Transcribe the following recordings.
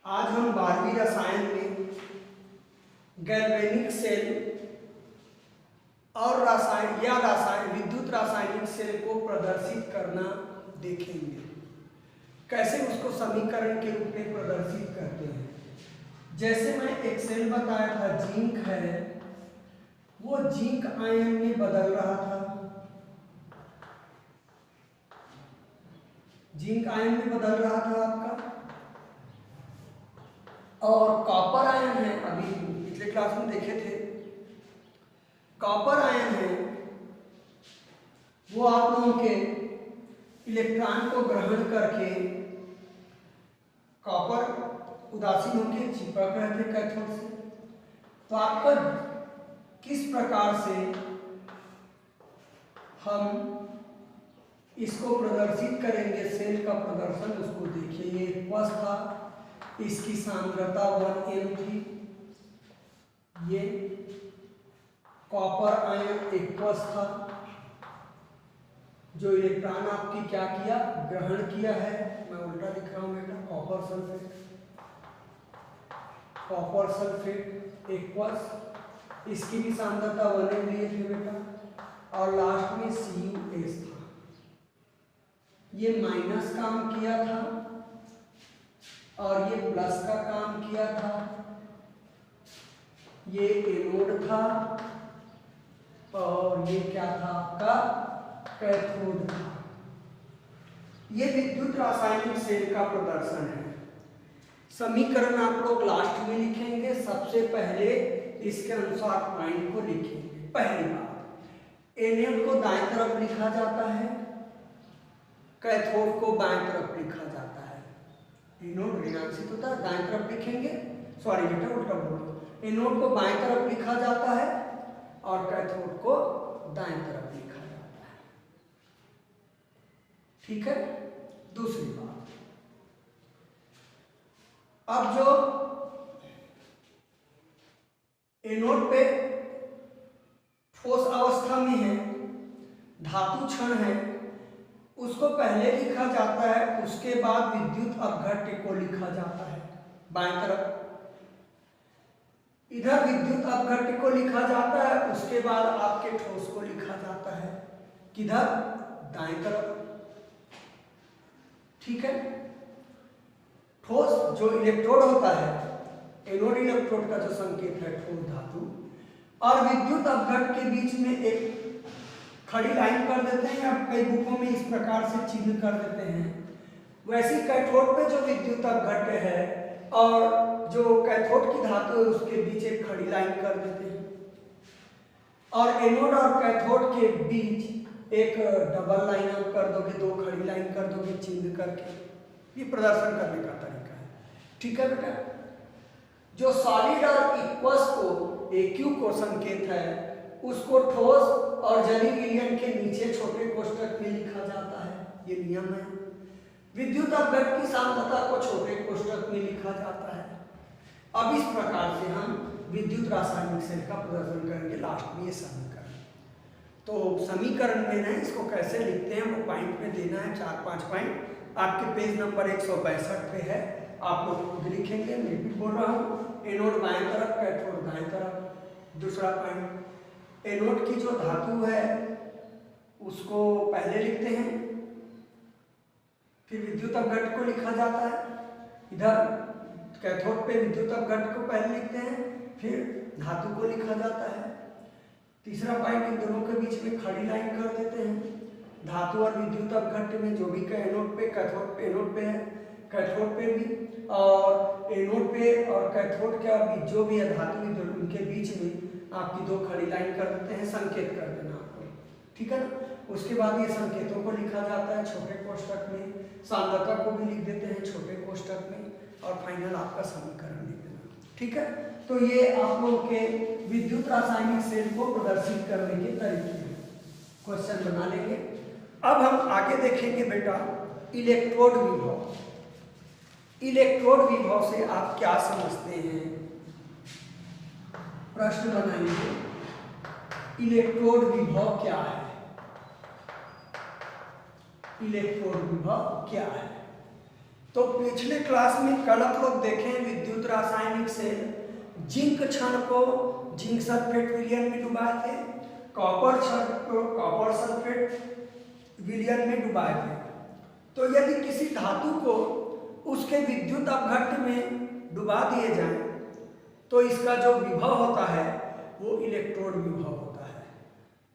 आज हम 12वीं रसायन में गैल्वेनिक सेल और विद्युत रासायनिक सेल को प्रदर्शित करना देखेंगे। कैसे उसको समीकरण के रूप में प्रदर्शित करते हैं। जैसे मैं एक सेल बताया था, जिंक है, वो जिंक आयन में बदल रहा था, जिंक आयन में बदल रहा था आपका। और कॉपर आयन है, अभी पिछले क्लास में देखे थे, कॉपर आयन है, वो आप लोगों के इलेक्ट्रॉन को ग्रहण करके कॉपर उदासीन होकर चिपक रहे थे कैथोड से। तो आपका किस प्रकार से हम इसको प्रदर्शित करेंगे, सेल का प्रदर्शन, उसको देखिए। ये एक्वस था, इसकी सांद्रता 1m थी। ये कॉपर आयन एक्वस था, जो इलेक्ट्रॉन आपकी क्या किया, ग्रहण किया है। मैं उल्टा लिख रहा हूं बेटा, कॉपर सल्फेट एक्वस, इसकी भी सांद्रता 1m लिए थे बेटा। और लास्ट में CuS था, ये माइनस काम किया था और ये प्लस का काम किया था। ये एनोड था और ये क्या था आपका, कैथोड था। ये विद्युत रासायनिक सेल का प्रदर्शन है। समीकरण आप लोग लास्ट में लिखेंगे। सबसे पहले इसके अनुसार पॉइंट को लिखेंगे। पहली बात, एनोड को दाएं तरफ लिखा जाता है, कैथोड को बाएं तरफ लिखा जाता है। एनोड ऋणांशित होता है, दाएं तरफ लिखेंगे। सॉरी बेटा, उल्टा बोलो। एनोड को बाएं तरफ लिखा जाता है और कैथोड को दाएं तरफ लिखा जाता है। ठीक है। दूसरी बात, अब जो एनोड पे ठोस अवस्था में है, धातु क्षण है, उसको पहले लिखा जाता है, उसके बाद विद्युत अपघट्य को लिखा जाता है बाएं तरफ। इधर विद्युत अपघट्य को लिखा जाता है, उसके बाद आपके ठोस को लिखा जाता है किधर, दाएं तरफ। ठीक है। ठोस जो इलेक्ट्रोड होता है, एनोड इलेक्ट्रोड का जो संकेत है ठोस धातु, और विद्युत अपघट्य के बीच में एक खड़ी लाइन कर देते हैं, या कई बुकों में इस प्रकार से चिन्ह कर देते हैं। वैसे कैथोड पे जो विद्युत अपघट्य है और जो कैथोड की धातु है, उसके बीच एक खड़ी लाइन कर देते हैं। और एनोड और कैथोड के बीच एक डबल लाइन आप कर दोगे, दो खड़ी लाइन कर दोगे चिन्ह करके। ये प्रदर्शन करने का तरीका है। ठीक है बेटा। जो सॉलिड और इक्वस को, AQ को संकेत है, उसको ठोस और जलीय विलयन के नीचे छोटे कोष्ठक में लिखा जाता है। ये नियम है। विद्युत अपघट्य की सांद्रता को छोटे कोष्ठक में लिखा जाता है। अब इस प्रकार से हम विद्युत रासायनिक सेल का प्रदर्शन करेंगे। लास्ट में ये समीकरण, तो समीकरण में ना इसको कैसे लिखते हैं वो पॉइंट में देना है, 4-5 पॉइंट आपके पेज नंबर 162 पे है। आप लोग खुद लिखेंगे, मैं भी बोल रहा हूँ। एनोड बाएं तरफ, कैथोड दाएं तरफ। दूसरा पॉइंट, एनोड की जो धातु है उसको पहले लिखते हैं, फिर विद्युत अपघट्य को लिखा जाता है। इधर कैथोड पे विद्युत अपघट्य को पहले लिखते हैं, फिर धातु को लिखा जाता है। तीसरा पॉइंट, इन दोनों के बीच में खड़ी लाइन कर देते हैं। धातु और विद्युत अपघट्य में जो भी एनोड पे, कैथोड पे, एनोड पे है, कैथोड पे भी, और एनोड पे और कैथोड के बीच जो भी है धातु, उनके बीच में आपकी दो खड़ी लाइन कर देते हैं, संकेत कर देना आपको। ठीक है ना। उसके बाद ये संकेतों को लिखा जाता है छोटे कोष्ठक में, सांद्रता को भी लिख देते हैं छोटे कोष्ठक में, और फाइनल आपका समीकरण लिख देना। ठीक है। तो ये आप लोगों के विद्युत रासायनिक सेल को प्रदर्शित करने के तरीके हैं। क्वेश्चन बना लेंगे। अब हम आगे देखेंगे बेटा इलेक्ट्रोड विभव। इलेक्ट्रोड विभव से आप क्या समझते हैं, प्रश्न बनाइए। इलेक्ट्रोड विभव क्या है, इलेक्ट्रोड विभव क्या है। तो तो पिछले क्लास में कल आप लोग देखें विद्युत रासायनिक से जिंक क्षण को जिंक सल्फेट विलयन में डुबाए थे, कॉपर क्षण को कॉपर सल्फेट विलयन में डुबाए थे। तो यदि किसी धातु को उसके विद्युत अपघट्ट में डुबा दिए जाए तो इसका जो विभव होता है वो इलेक्ट्रोड विभव होता है।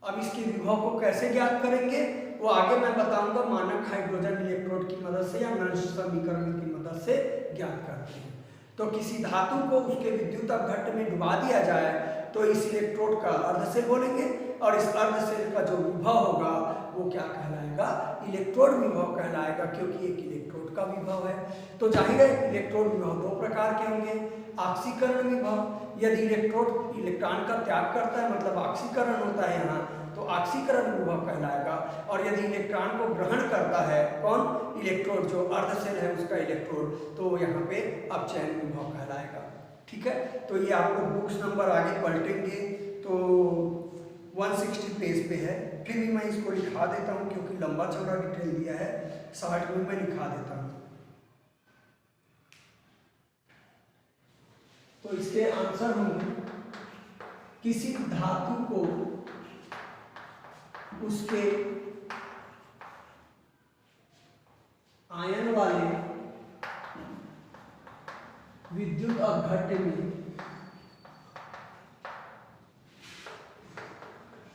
अब इसके विभव को कैसे ज्ञात करेंगे वो आगे मैं बताऊंगा, मानक हाइड्रोजन इलेक्ट्रोड की मदद से या नंश समीकरण की मदद से ज्ञात करते हैं। तो किसी धातु को उसके विद्युत अपघट्ट में डुबा दिया जाए तो इस इलेक्ट्रोड का अर्धसेल बोलेंगे और इस अर्धसेल का जो विभव होगा वो क्या कहलाएगा, इलेक्ट्रोड विभव कहलाएगा, क्योंकि एक इलेक्ट्रोड का विभव है। तो जाहिर है इलेक्ट्रोड विभव दो प्रकार के होंगे, ऑक्सीकरण विभव, यदि इलेक्ट्रोड इलेक्ट्रॉन का त्याग करता है मतलब ऑक्सीकरण होता है यहाँ, तो ऑक्सीकरण विभव कहलाएगा। और यदि इलेक्ट्रॉन को ग्रहण करता है कौन, इलेक्ट्रोड, जो अर्धसेल है उसका इलेक्ट्रोड, तो यहाँ पे अपचयन विभव कहलाएगा। ठीक है, तो ये आपको बुक्स नंबर आगे पलटेंगे तो 160 पेज पे है, फिर भी मैं इसको लिखा देता हूँ क्योंकि लंबा चौड़ा डिटेल दिया है, 60 में मैं लिखा देता हूँ। तो इसके आंसर होंगे किसी धातु को उसके आयन वाले विद्युत अपघट्ट में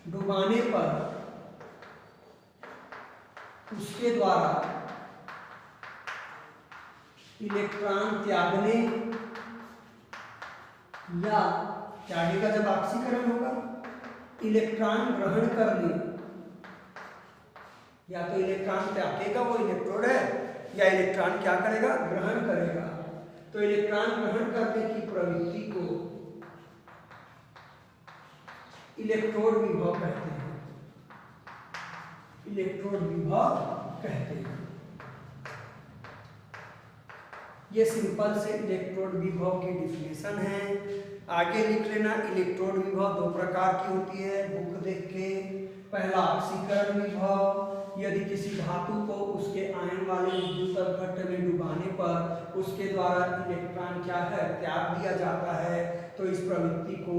डुबाने पर उसके द्वारा इलेक्ट्रॉन त्यागने या त्यागेगा जब ऑक्सीकरण होगा, इलेक्ट्रॉन ग्रहण करने, या तो इलेक्ट्रॉन त्यागेगा वो इलेक्ट्रोड है या इलेक्ट्रॉन क्या करेगा, ग्रहण करेगा। तो इलेक्ट्रॉन ग्रहण करने की प्रवृत्ति को इलेक्ट्रोड विभव कहते हैं, इलेक्ट्रोड विभव कहते हैं। ये सिंपल से इलेक्ट्रोड विभव की डिफिनेशन है। आगे लिख लेना, इलेक्ट्रोड विभव दो प्रकार की होती है, बुक देख के। पहला ऑक्सीकरण विभव, यदि किसी धातु को उसके आयन वाले विद्युत अपघट्ट में डुबाने पर उसके द्वारा इलेक्ट्रॉन क्या है, त्याग दिया जाता है, तो इस प्रवृत्ति को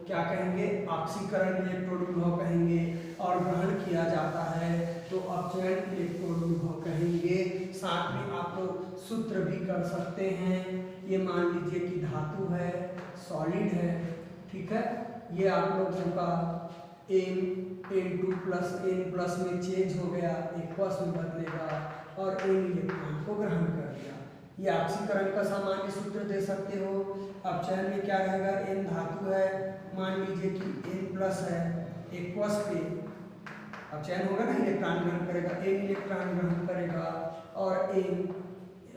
क्या कहेंगे, ऑक्सीकरण इलेक्ट्रोड विभव कहेंगे। और ग्रहण किया जाता है तो अपचयन इलेक्ट्रोड विभव कहेंगे। साथ में आप लोग सूत्र भी कर सकते हैं। ये मान लीजिए कि धातु है, सॉलिड है, ठीक है, ये आप लोगों का N2 प्लस N+ में चेंज हो गया, एक्वस में बदलेगा और N इलेक्ट्रॉन को ग्रहण कर लिया। ये ऑक्सीकरण का सामान्य सूत्र दे सकते हो। अपचयन में क्या रहेगा, N धातु है, मान लीजिए कि N+ है, एक्वस पे अपचयन होगा ना, इलेक्ट्रॉन ग्रहण करेगा, N इलेक्ट्रॉन ग्रहण करेगा और N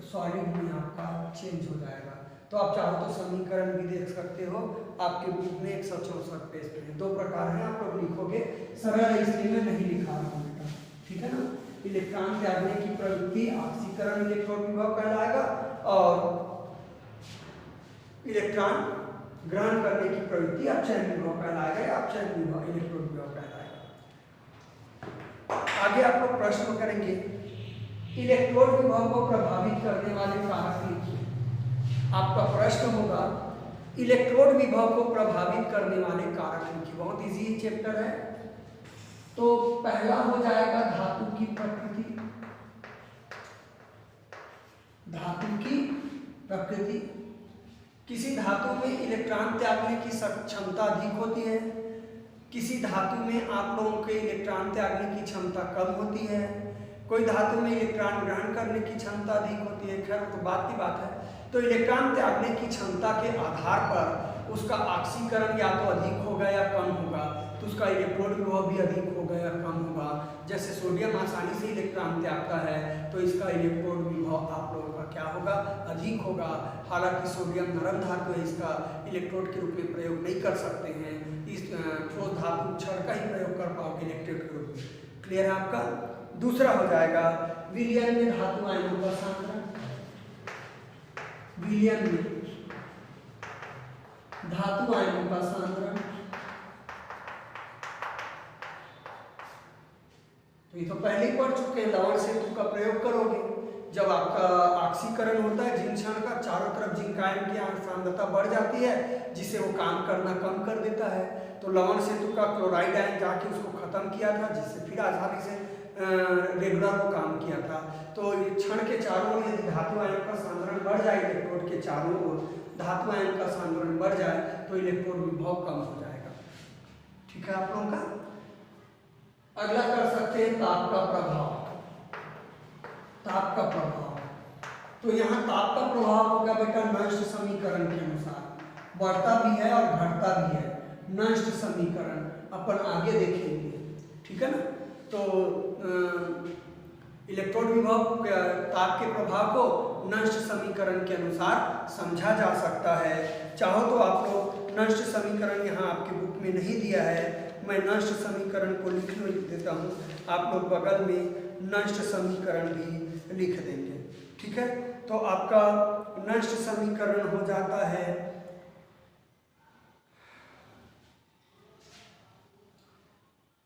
सॉलिड में आपका चेंज हो जाएगा। तो आप चाहो तो समीकरण भी देख सकते हो, आपके बुक में 164 पेज पे है। दो प्रकार हैं, आप लोग लिखोगे, सरल इसलिए मैं नहीं लिखा रहा हूँ बेटा, ठीक है ना। इलेक्ट्रॉन त्यागने की प्रवृत्ति ऑक्सीकरण इलेक्ट्रोड विभव कहलाएगा और इलेक्ट्रॉन ग्रहण करने की प्रवृत्ति अपचयन विभव कहलाएगा या अपचयन विभव इलेक्ट्रोड विभव कहलाएगा। आगे आप लोग प्रश्न करेंगे, इलेक्ट्रोड विभव को प्रभावित करने वाले कारक लिखिए। आपका प्रश्न होगा इलेक्ट्रोड विभव को प्रभावित करने वाले कारक लिखिए। बहुत इजी चैप्टर है। तो पहला हो जाएगा धातु की प्रकृति, धातु की प्रकृति। किसी धातु में इलेक्ट्रॉन त्यागने की क्षमता अधिक होती है, किसी धातु में आप लोगों के इलेक्ट्रॉन त्यागने की क्षमता कम होती है, कोई धातु में इलेक्ट्रॉन ग्रहण करने की क्षमता अधिक होती है। खैर तो बात की बात है। तो इलेक्ट्रॉन त्यागने की क्षमता के आधार पर उसका ऑक्सीकरण या तो अधिक होगा या कम होगा, तो उसका इलेक्ट्रोड विभव भी अधिक होगा या कम होगा। जैसे सोडियम आसानी से इलेक्ट्रॉन त्यागता है तो इसका इलेक्ट्रोड विभव आप लोगों का क्या होगा, अधिक होगा। हालांकि सोडियम नरम धातु है, इसका इलेक्ट्रोड के रूप में प्रयोग नहीं कर सकते हैं, इस ठोस धातु क्षण का ही प्रयोग कर पाओगे इलेक्ट्रोड के रूप में। क्लियर है आपका। दूसरा हो जाएगा विलयन में धातु आयनों का सांद्रण, विलयन में धातु आयनों का सांद्रण। तो ये तो पहले ही पढ़ चुके हैं, लवण सेतु का प्रयोग करोगे। जब आपका ऑक्सीकरण होता है जिंक क्षण का, चारों तरफ जिंक आयन की सांद्रता बढ़ जाती है, जिससे वो काम करना कम कर देता है। तो लवण सेतु का क्लोराइड आयन जाके उसको खत्म किया था, जिससे फिर आसानी से रेगुलर वो काम किया था। तो क्षण के चारों ओर यदि धातु आयन का सांद्रण बढ़ जाए, इलेक्ट्रोड के चारों ओर धातु आयन का सांद्रण बढ़ जाए तो इलेक्ट्रोड विभव कम हो जाएगा। ठीक है आप लोगों का। अगला कर सकते हैं ताप का प्रभाव। ताप का प्रभाव, तो यहाँ ताप का प्रभाव होगा बेटा नष्ट समीकरण के अनुसार, बढ़ता भी है और घटता भी है। नष्ट समीकरण अपन आगे देखेंगे, ठीक है ना। तो इलेक्ट्रोड विभव ताप के प्रभाव को नष्ट समीकरण के अनुसार समझा जा सकता है। चाहो तो आप लोग नष्ट समीकरण यहाँ आपके बुक में नहीं दिया है, मैं नष्ट समीकरण को लिख देता हूँ, आप लोग बगल में नष्ट समीकरण भी लिख देंगे। ठीक है, तो आपका नष्ट समीकरण हो जाता है,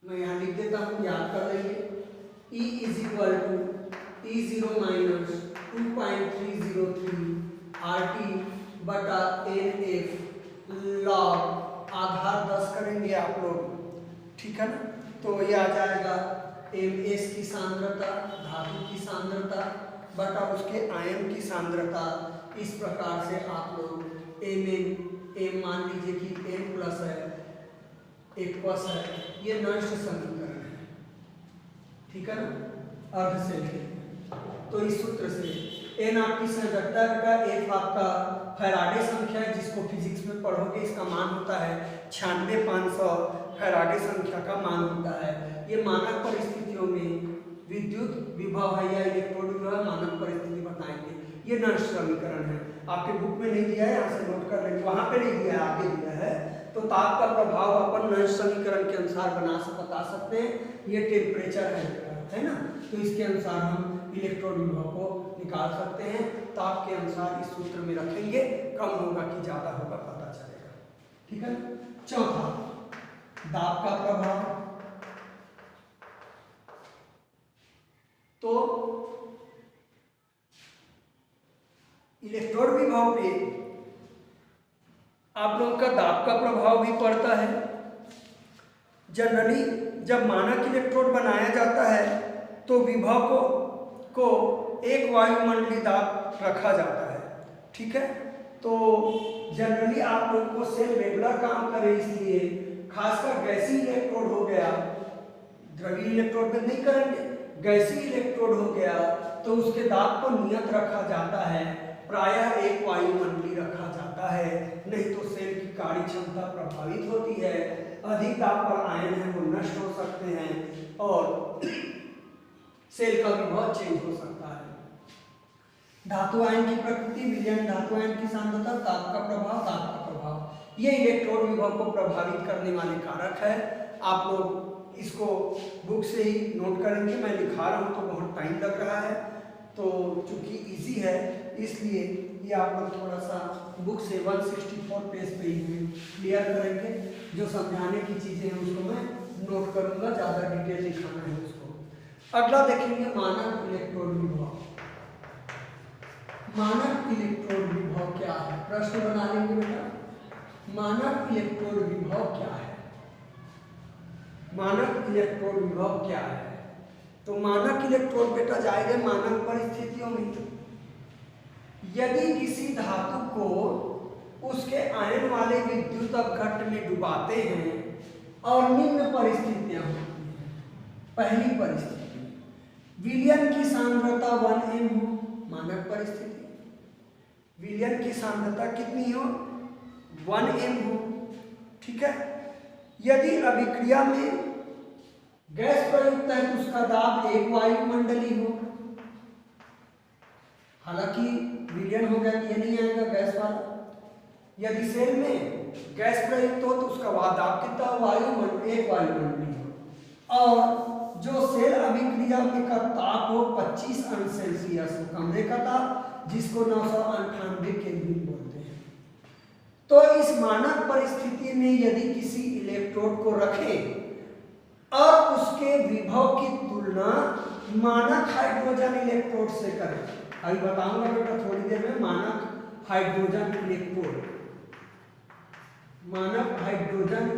मैं यहाँ लिख देता हूँ, याद कर लेंगे। E is equal to E0 minus 2.303 RT बटा NF लॉग आधार 10 करेंगे आप लोग, ठीक है ना। तो ये आ जाएगा MS की सांद्रता, धातु की सांद्रता बटा उसके आयन की सांद्रता। इस प्रकार से आप लोग M मान लीजिए कि M प्लस है, एक प्लस है, ये नष्ट समीकरण है, ठीक है ना, अर्ध से। तो इस सूत्र से N आपकी संयोजकता बेटा, F आपका फैराडे संख्या है, जिसको फिजिक्स में पढ़ोगे इसका मान होता है 96500 फैराडे संख्या का मान होता है। ये मानक परिस्थितियों में विद्युत विभव है या इलेक्ट्रोड विभव, मानक परिस्थिति बताएंगे। ये नष्ट समीकरण है, आपके बुक में नहीं दिया है, यहाँ से नोट कर लेंगे, वहां पे नहीं दिया है, आगे दिया है। तो ताप का प्रभाव अपन नष्ट समीकरण के अनुसार बता सकते हैं। ये टेम्परेचर है ना, तो इसके अनुसार हम इलेक्ट्रोड विभव को निकाल सकते हैं। ताप के अनुसार इस सूत्र में रखेंगे, कम होगा कि ज्यादा होगा पता चलेगा, ठीक है। चौथा, दाब का प्रभाव। तो इलेक्ट्रोड विभव पे आप लोगों का दाब का प्रभाव भी पड़ता है। जनरली जब मानक इलेक्ट्रोड बनाया जाता है तो विभव को एक वायुमंडलीय दाब रखा जाता है, ठीक है। तो जनरली आप लोगों को सेल रेगुलर काम करे, इसलिए खासकर गैसीय इलेक्ट्रोड हो गया, द्रवीय इलेक्ट्रोड में नहीं करेंगे, गैसीय इलेक्ट्रोड हो गया तो उसके दाब को नियत रखा जाता है, प्रायः एक वायुमंडलीय रखा जाता है, नहीं तो सेल की कार्य क्षमता प्रभावित होती है। अधिक दाब पर आयन है वो नष्ट हो सकते हैं और सेल का विभव चेंज हो सकता है। धातु आयन की प्रकृति, विलयन धातु आयन की सांद्रता, ताप का प्रभाव, दाब का प्रभाव, ये इलेक्ट्रोड विभव को प्रभावित करने वाले कारक है। आप लोग इसको बुक से ही नोट करेंगे, मैं लिखा रहा हूँ तो बहुत टाइम लग रहा है, तो चूंकि इजी है इसलिए ये आप लोग थोड़ा सा बुक से 164 पेज पे ही क्लियर करेंगे। जो समझाने की चीज़ें हैं उसको मैं नोट करूँगा, ज़्यादा डिटेल लिखाना है उसको। अगला देखेंगे मानक इलेक्ट्रोड विभव। मानक इलेक्ट्रोड विभव क्या है, प्रश्न बना लेंगे बेटा। मानक इलेक्ट्रोड विभव क्या है? मानक इलेक्ट्रोड विभव क्या है? तो मानक इलेक्ट्रोड बेटा जाएगा मानक परिस्थितियों में। यदि किसी धातु को उसके आयन वाले विद्युत अपघट्ट में डुबाते हैं और निम्न परिस्थितियां होती हैं। पहली परिस्थिति, विलयन की सांद्रता 1m हो, मानक परिस्थिति। विलयन की सांद्रता कितनी हो? 1m हो, ठीक है। यदि अभिक्रिया में गैस प्रयुक्त है तो उसका दाब एक वायुमंडलीय हो, हालांकि विलयन हो गया कि ये नहीं आएगा गैस वाला। यदि सेल में गैस प्रयुक्त हो तो उसका दाब कितना वायुमंडल, एक वायुमंडलीय हो। और जो सेल अभिक्रिया में का ताप हो 25 अंश सेल्सियस, कमरे का ताप, जिसको 998 केल्विन बोलते हैं। तो इस मानक परिस्थिति में यदि किसी इलेक्ट्रोड को रखें और अब उसके विभव की तुलना मानक हाइड्रोजन इलेक्ट्रोड से करें। अभी बताऊंगा बेटा थोड़ी देर में मानक हाइड्रोजन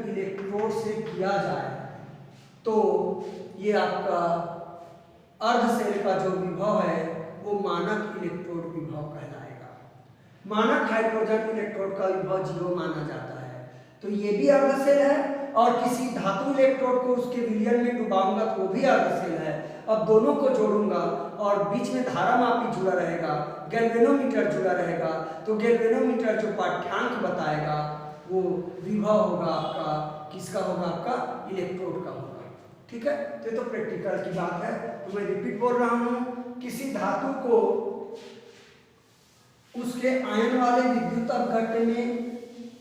इलेक्ट्रोड से किया जाए तो ये आपका अर्ध सेल का जो विभव है वो मानक इलेक्ट्रोड विभव कहलाएगा। मानक हाइड्रोजन इलेक्ट्रोड का विभव 0 माना जाता है। तो ये भी अर्ध सेल है और किसी धातु इलेक्ट्रोड को उसके विलयन में डुबाऊंगा तो वो भी अर्ध सेल है। अब दोनों को जोड़ूंगा और बीच में धारामापी जुड़ा रहेगा, गैल्वेनोमीटर जुड़ा रहेगा। तो गैल्वेनोमीटर जो पाठ्यांक बताएगा वो विभव होगा आपका, किसका होगा? आपका इलेक्ट्रोड का होगा। ठीक है, तो प्रैक्टिकल की बात है। तो मैं रिपीट बोल रहा हूं, किसी धातु को उसके आयन वाले विद्युत अपघट्य में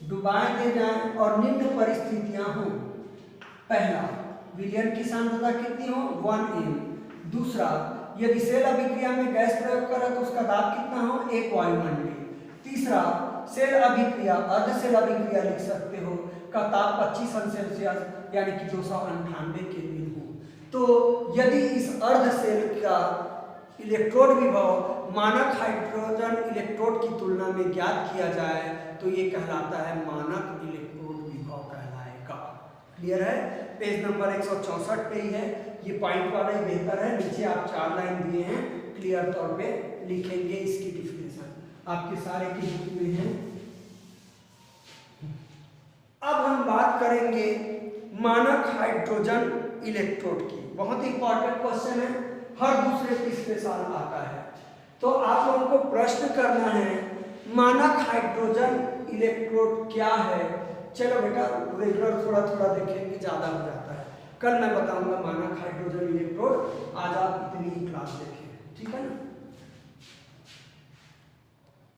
डुबाए दे जाएं और निम्न परिस्थितियां हो। पहला, विलयन की सांद्रता कितनी हो? 1m। दूसरा, यदि सेल अभिक्रिया में गैस प्रयोग करे तो उसका दाब कितना हो? 1 वायुमंडलीय। तीसरा, सेल अभिक्रिया, अर्ध सेल अभिक्रिया लिख सकते हो, का ताप 25 अंश सेल्सियस यानी कि 298 केल्विन हो। तो यदि इस अर्ध सेल का इलेक्ट्रोड विभव मानक हाइड्रोजन इलेक्ट्रोड की तुलना में ज्ञात किया जाए तो ये कहलाता है मानक इलेक्ट्रोड विभव कहलाएगा। क्लियर है? पेज नंबर 164 पे ही है, ये पॉइंट वाला ही बेहतर है। नीचे आप 4 लाइन दिए हैं, क्लियर तौर पे लिखेंगे इसकी डिफिनेशन, आपके सारे की बुक में है। अब हम बात करेंगे मानक हाइड्रोजन इलेक्ट्रोड की। बहुत इंपॉर्टेंट क्वेश्चन है, हर दूसरे तीसरे साल आता है। तो आप लोगों को प्रश्न करना है मानक हाइड्रोजन इलेक्ट्रोड क्या है। चलो बेटा रेगुलर थोड़ा थोड़ा देखेंगे, ज्यादा हो जाता है। कल मैं बताऊंगा मानक हाइड्रोजन इलेक्ट्रोड, आज आप इतनी ही क्लास देखें, ठीक है ना।